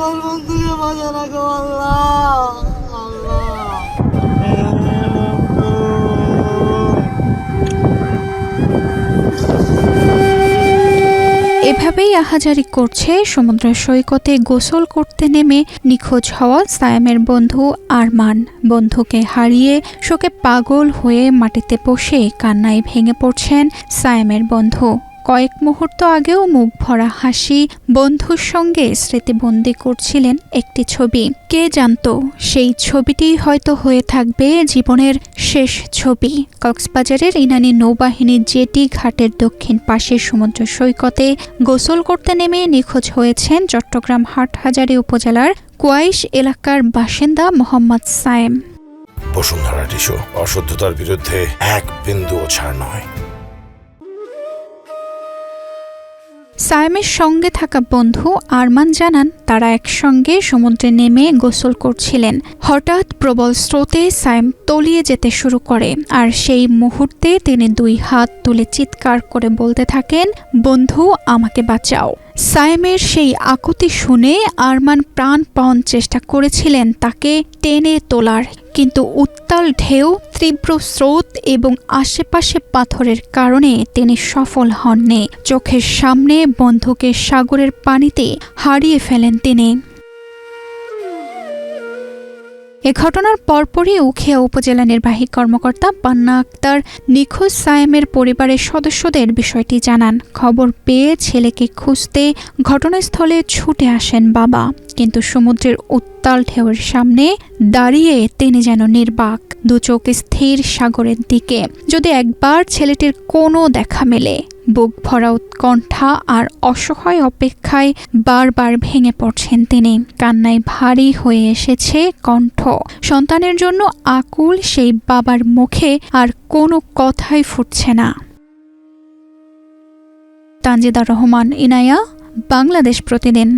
আমার বন্ধুকে বাঁচা রাখো আল্লাহ। এভাবেই আহাজারি করছে সমুদ্র সৈকতে গোসল করতে নেমে নিখোঁজ হওয়া সায়েমের বন্ধু আরমান। বন্ধুকে হারিয়ে শোকে পাগল হয়ে মাটিতে বসে কান্নায় ভেঙে পড়ছেন সায়েমের বন্ধু। কয়েক মুহূর্ত আগেও মুখ ভরা হাসি বন্ধুর সঙ্গে স্মৃতিবন্দী করছিলেন একটি ছবি। কে জানতো সেই ছবিটিই হয়তো হয়ে থাকবে জীবনের শেষ ছবি। কক্সবাজারের ইনানী নৌবাহিনী জেটি ঘাটের দক্ষিণ পাশে সমুদ্র সৈকতে গোসল করতে নেমে নিখোঁজ হয়েছেন চট্টগ্রাম হাটহাজারী উপজেলার কোয়াইশ এলাকার বাসিন্দা মোহাম্মদ সায়েম। বসুন্ধরা টিস্যু অশুদ্ধতার বিরুদ্ধে এক বিন্দুও ছাড় নয়। সায়েমের সঙ্গে থাকা বন্ধু আরমান জানান, তারা একসঙ্গে সমুদ্রে নেমে গোসল করছিলেন। হঠাৎ প্রবল স্রোতে সায়েম তলিয়ে যেতে শুরু করে, আর সেই মুহূর্তে তিনি দুই হাত তুলে চিৎকার করে বলতে থাকেন, বন্ধু আমাকে বাঁচাও। সায়েমের সেই আকুতি শুনে আরমান প্রাণপণ চেষ্টা করেছিলেন তাকে টেনে তোলার, কিন্তু উত্তাল ঢেউ, তীব্র স্রোত এবং আশেপাশে পাথরের কারণে তিনি সফল হননি। চোখের সামনে বন্ধুকে সাগরের পানিতে হারিয়ে ফেলেন তিনি। এ ঘটনার পরপরই উখিয়া উপজেলা নির্বাহী কর্মকর্তা পান্না আক্তার নিখোঁজ সায়েমের পরিবারের সদস্যদের বিষয়টি জানান। খবর পেয়ে ছেলেকে খুঁজতে ঘটনাস্থলে ছুটে আসেন বাবা, কিন্তু সমুদ্রের উত্তাল ঢেউয়ের সামনে দাঁড়িয়ে তিনি যেন নির্বাক, দু চোখ স্থির সাগরের দিকে। যদি একবার ছেলেটির কোনো দেখা মেলে, বুক ভরা উৎকণ্ঠা আর অসহায় অপেক্ষায় বারবার ভেঙে পড়ছেন তিনি। কান্নায় ভারী হয়ে এসেছে কণ্ঠ। সন্তানের জন্য আকুল সেই বাবার মুখে আর কোনো কথাই ফুটছে না। তানজিদা রহমান, ইনায়া, বাংলাদেশ প্রতিদিন।